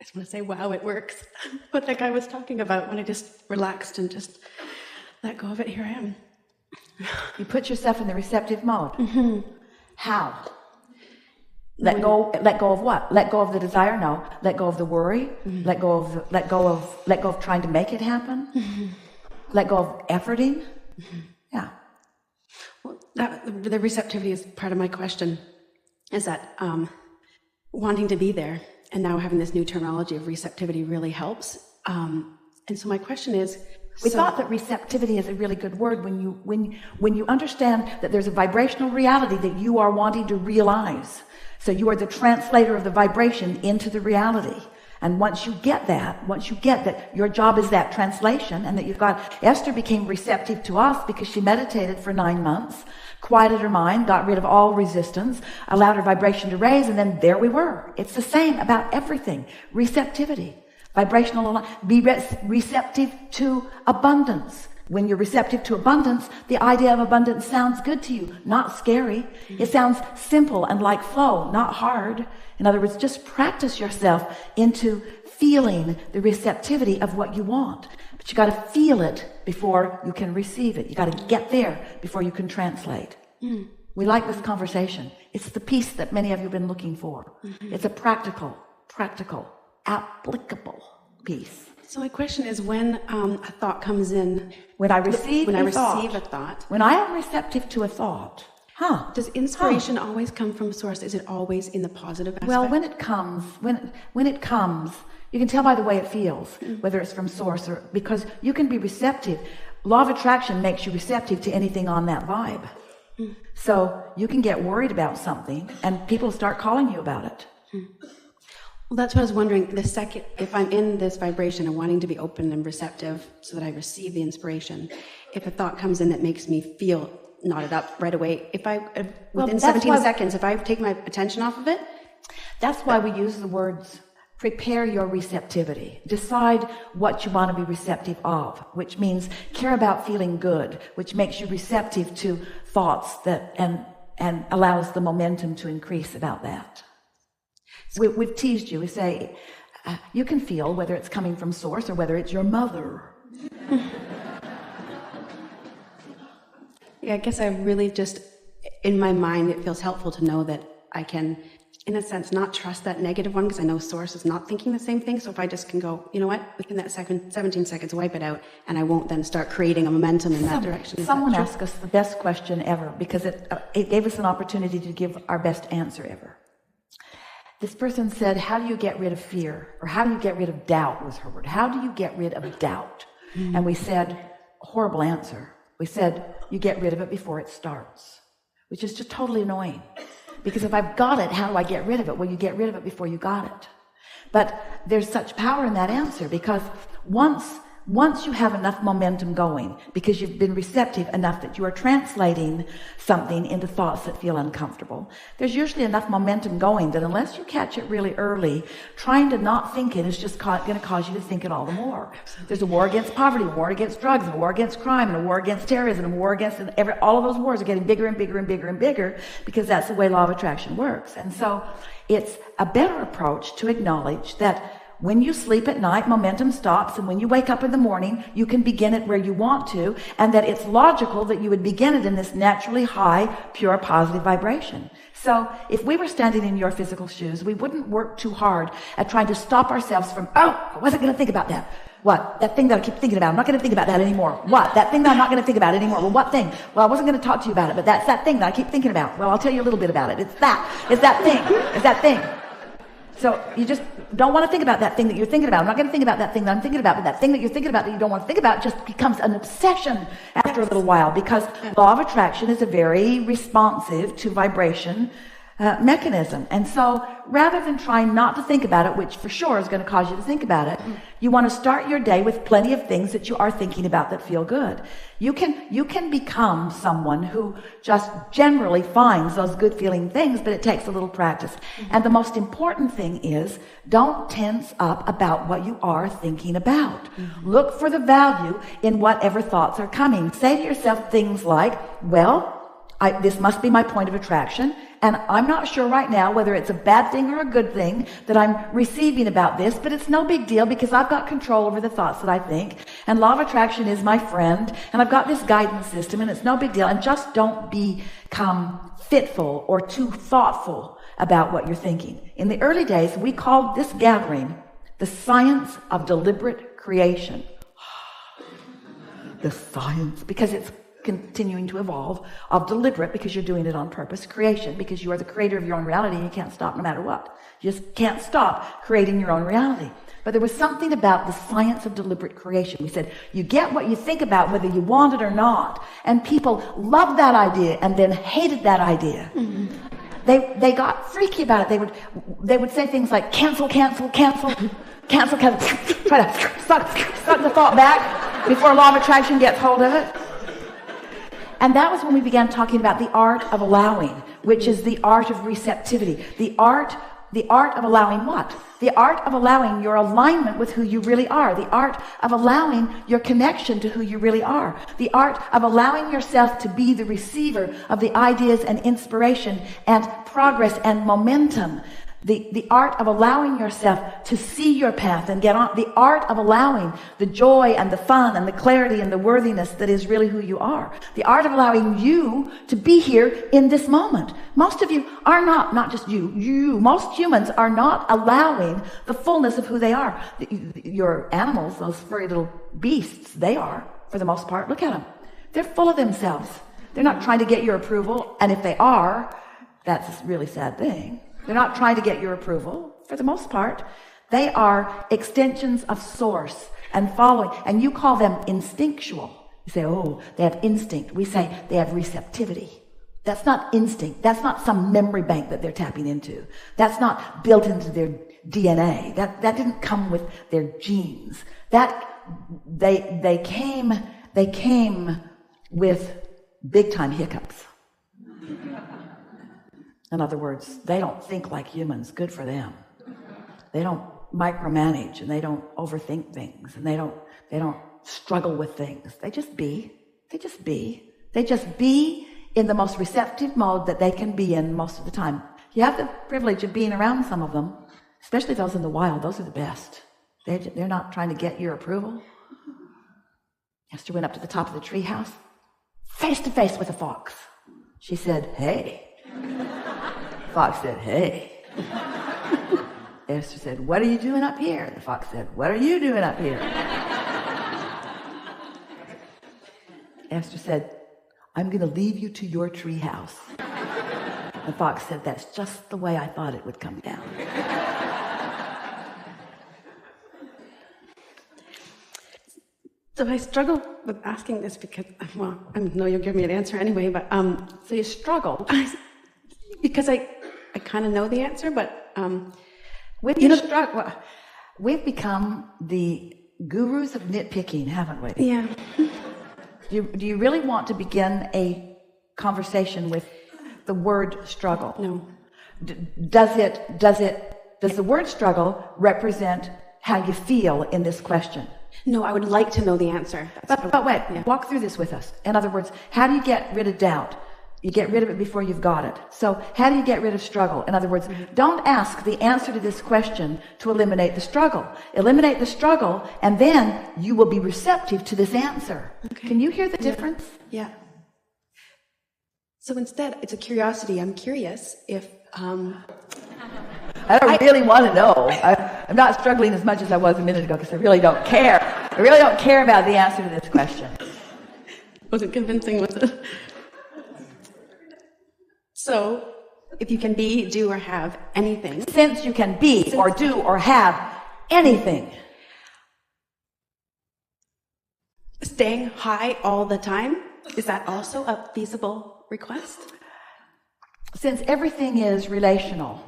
I just want to say, wow, it works. What that guy was talking about when I just relaxed and just let go of it, here I am. You put yourself in the receptive mode. Mm-hmm. How? Let go of what? Let go of the desire? No. Let go of the worry. Mm-hmm. Let go of trying to make it happen. Mm-hmm. Let go of efforting. Mm-hmm. Yeah. Well, the receptivity is part of my question. Is that wanting to be there, and now having this new terminology of receptivity really helps. And so my question is, we thought that receptivity is a really good word when you understand that there's a vibrational reality that you are wanting to realize. So you are the translator of the vibration into the reality. And once you get that your job is that translation, and that you've got, Esther became receptive to us because she meditated for 9 months, quieted her mind, got rid of all resistance, allowed her vibration to raise, and then there we were. It's the same about everything. Receptivity. Vibrational, be receptive to abundance. When you're receptive to abundance, the idea of abundance sounds good to you, not scary. Mm-hmm. It sounds simple and like flow, not hard. In other words, just practice yourself into feeling the receptivity of what you want. But you got to feel it before you can receive it. You got to get there before you can translate. Mm. We like this conversation. It's the peace that many of you have been looking for. Mm-hmm. It's a practical, applicable peace. So my question is, when a thought comes in, when I receive a thought, when I am receptive to a thought, does inspiration always come from source? Is it always in the positive aspect? Well, when it comes, you can tell by the way it feels, whether it's from source or, because you can be receptive. Law of attraction makes you receptive to anything on that vibe. Mm. So you can get worried about something and people start calling you about it. Mm. Well, that's what I was wondering. The second, if I'm in this vibration and wanting to be open and receptive so that I receive the inspiration, if a thought comes in that makes me feel knotted up right away, within 17 seconds, if I take my attention off of it. That's why we use the words, prepare your receptivity. Decide what you want to be receptive of, which means care about feeling good, which makes you receptive to thoughts that and allows the momentum to increase about that. We've teased you. We say, you can feel whether it's coming from source or whether it's your mother. Yeah, I guess I really just, in my mind, it feels helpful to know that I can, in a sense, not trust that negative one, because I know source is not thinking the same thing. So if I just can go, you know what, within that 17 seconds, wipe it out, and I won't then start creating a momentum in that direction. Someone asked us the best question ever, because it gave us an opportunity to give our best answer ever. This person said, how do you get rid of fear? Or how do you get rid of doubt was her word. How do you get rid of doubt? Mm-hmm. And we said, horrible answer. We said, you get rid of it before it starts, which is just totally annoying. Because if I've got it, how do I get rid of it? Well, you get rid of it before you got it. But there's such power in that answer, because once you have enough momentum going, because you've been receptive enough that you are translating something into thoughts that feel uncomfortable, there's usually enough momentum going that unless you catch it really early, trying to not think it is just going to cause you to think it all the more. There's a war against poverty, a war against drugs, a war against crime, and a war against terrorism, and a war against all of those wars are getting bigger and bigger and bigger and bigger, because that's the way law of attraction works. And so it's a better approach to acknowledge that when you sleep at night, momentum stops, and when you wake up in the morning, you can begin it where you want to, and that it's logical that you would begin it in this naturally high, pure, positive vibration. So if we were standing in your physical shoes, we wouldn't work too hard at trying to stop ourselves from, I wasn't going to think about that. What? That thing that I keep thinking about. I'm not going to think about that anymore. What? That thing that I'm not going to think about anymore. Well, what thing? Well, I wasn't going to talk to you about it, but that's that thing that I keep thinking about. Well, I'll tell you a little bit about it. It's that thing. So you just don't want to think about that thing that you're thinking about. I'm not going to think about that thing that I'm thinking about, but that thing that you're thinking about that you don't want to think about just becomes an obsession after a little while, because law of attraction is a very responsive to vibration mechanism. And so rather than trying not to think about it, which for sure is going to cause you to think about it, you want to start your day with plenty of things that you are thinking about that feel good. You can become someone who just generally finds those good feeling things, but it takes a little practice. And the most important thing is, don't tense up about what you are thinking about. Look for the value in whatever thoughts are coming. Say to yourself things like, well, This must be my point of attraction, and I'm not sure right now whether it's a bad thing or a good thing that I'm receiving about this, but it's no big deal because I've got control over the thoughts that I think, and law of attraction is my friend, and I've got this guidance system, and it's no big deal. And just don't become fitful or too thoughtful about what you're thinking. In the early days, we called this gathering the science of deliberate creation. The science, because it's continuing to evolve, of deliberate, because you're doing it on purpose, creation, because you are the creator of your own reality and you can't stop no matter what. You just can't stop creating your own reality. But there was something about the science of deliberate creation. We said, you get what you think about whether you want it or not. And people loved that idea and then hated that idea. Mm-hmm. They got freaky about it. They would say things like cancel, cancel, cancel, cancel, cancel, try to suck the thought back before law of attraction gets hold of it. And that was when we began talking about the art of allowing, which is the art of receptivity. The art of allowing what? The art of allowing your alignment with who you really are. The art of allowing your connection to who you really are. The art of allowing yourself to be the receiver of the ideas and inspiration and progress and momentum. The art of allowing yourself to see your path and get on. The art of allowing the joy and the fun and the clarity and the worthiness that is really who you are. The art of allowing you to be here in this moment. Most of you are not just you, most humans are not allowing the fullness of who they are. Your animals, those furry little beasts, they are, for the most part. Look at them. They're full of themselves. They're not trying to get your approval, and if they are, that's a really sad thing. They're not trying to get your approval, for the most part. They are extensions of source and following, and you call them instinctual. You say, oh, they have instinct. We say they have receptivity. That's not instinct. That's not some memory bank that they're tapping into. That's not built into their DNA. That didn't come with their genes. They came with big time hiccups. In other words, they don't think like humans. Good for them. They don't micromanage, and they don't overthink things, and they don't struggle with things. They just be. They just be in the most receptive mode that they can be in most of the time. You have the privilege of being around some of them, especially those in the wild. Those are the best. They're not trying to get your approval. Esther went up to the top of the treehouse, face to face with a fox. She said, "Hey." Fox said, "Hey." Esther said, "What are you doing up here?" The fox said, "What are you doing up here?" Esther said, "I'm going to leave you to your tree house." The fox said, "That's just the way I thought it would come down." So I struggle with asking this because, well, I know you'll give me an answer anyway, but So you struggle. Because I kind of know the answer, but we've become the gurus of nitpicking, haven't we? Yeah. Do you really want to begin a conversation with the word struggle? No. Does the word struggle represent how you feel in this question? No, I would like to know the answer. But wait, walk through this with us. In other words, how do you get rid of doubt? You get rid of it before you've got it. So how do you get rid of struggle? In other words, don't ask the answer to this question to eliminate the struggle. Eliminate the struggle, and then you will be receptive to this answer. Okay. Can you hear the difference? Yeah. So instead, it's a curiosity. I'm curious if... I don't really want to know. I'm not struggling as much as I was a minute ago because I really don't care. I really don't care about the answer to this question. Wasn't convincing, was it? So, if you can be, do, or have anything. Since you can be, or do, or have anything. Staying high all the time, is that also a feasible request? Since everything is relational,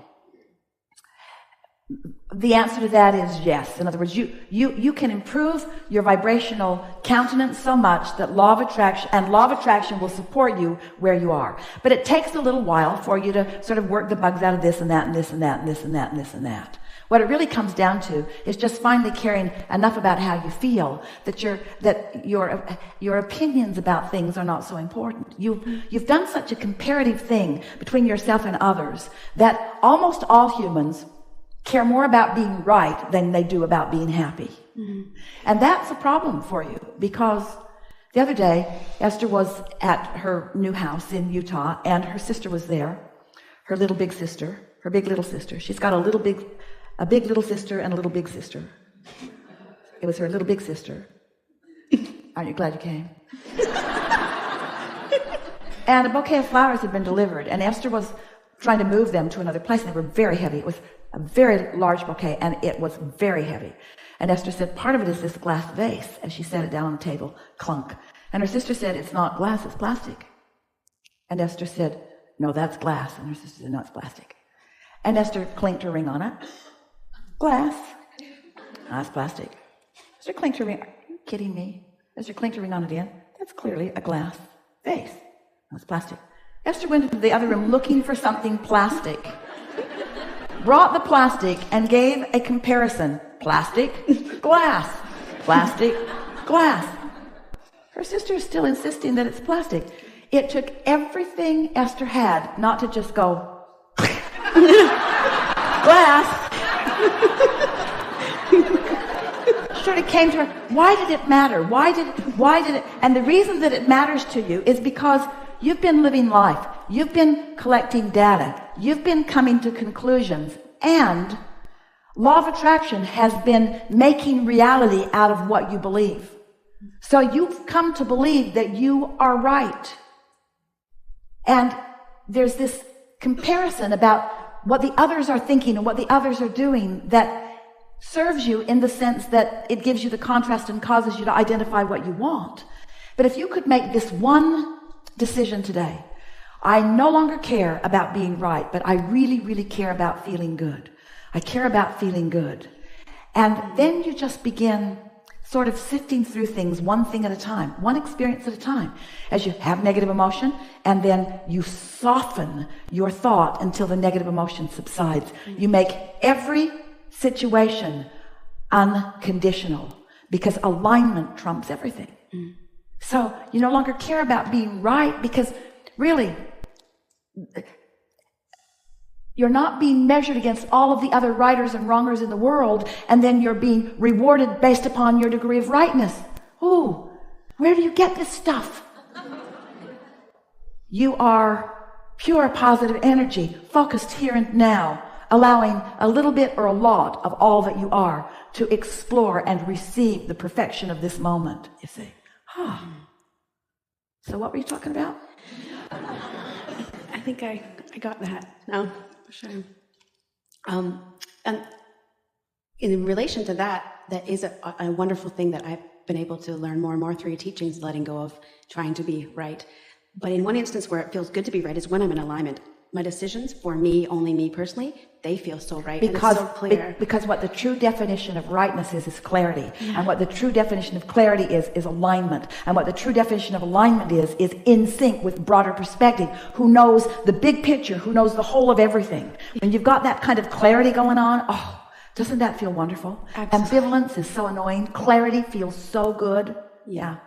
the answer to that is yes. In other words, you can improve your vibrational countenance so much that law of attraction will support you where you are. But it takes a little while for you to sort of work the bugs out of this and that and this and that and this and that and this and that. What it really comes down to is just finally caring enough about how you feel that your opinions about things are not so important. You've done such a comparative thing between yourself and others that almost all humans care more about being right than they do about being happy. Mm-hmm. And that's a problem for you, because the other day Esther was at her new house in Utah, and her sister was there, her big little sister. She's got a big little sister and a little big sister. It was her little big sister. Aren't you glad you came? And a bouquet of flowers had been delivered, and Esther was trying to move them to another place, and they were very heavy. It was a very large bouquet, and it was very heavy. And Esther said, part of it is this glass vase, as she set it down on the table, clunk. And her sister said, it's not glass, it's plastic. And Esther said, no, that's glass. And her sister said, no, it's plastic. And Esther clinked her ring on it. Glass. No, that's plastic. Esther clinked her ring. Are you kidding me? Esther clinked her ring on it again. That's clearly a glass vase. No, it's plastic. Esther went into the other room looking for something plastic. Brought the plastic and gave a comparison. Plastic, glass. Plastic, glass. Her sister is still insisting that it's plastic. It took everything Esther had not to just go, glass. Sort of came to her, why did it matter? Why did it? And the reason that it matters to you is because you've been living life. You've been collecting data. You've been coming to conclusions. And law of attraction has been making reality out of what you believe. So you've come to believe that you are right. And there's this comparison about what the others are thinking and what the others are doing that serves you in the sense that it gives you the contrast and causes you to identify what you want. But if you could make this one decision today, I no longer care about being right, but I really, really care about feeling good. I care about feeling good. And then you just begin sort of sifting through things one thing at a time, one experience at a time, as you have negative emotion, and then you soften your thought until the negative emotion subsides. You make every situation unconditional, because alignment trumps everything. So you no longer care about being right, because really, you're not being measured against all of the other righters and wrongers in the world, and then you're being rewarded based upon your degree of rightness. Ooh, where do you get this stuff? You are pure positive energy, focused here and now, allowing a little bit or a lot of all that you are to explore and receive the perfection of this moment, you see. So what were you talking about? I think I got that now, for sure. And in relation to that, that is a wonderful thing that I've been able to learn more and more through your teachings, letting go of trying to be right. But in one instance where it feels good to be right is when I'm in alignment. My decisions, for me, only me personally, they feel so right, because, and it's so clear. Because what the true definition of rightness is clarity. Yeah. And what the true definition of clarity is alignment. And what the true definition of alignment is in sync with broader perspective, who knows the big picture, who knows the whole of everything. When you've got that kind of clarity going on, doesn't that feel wonderful? Absolutely. Ambivalence is so annoying. Clarity feels so good. Yeah.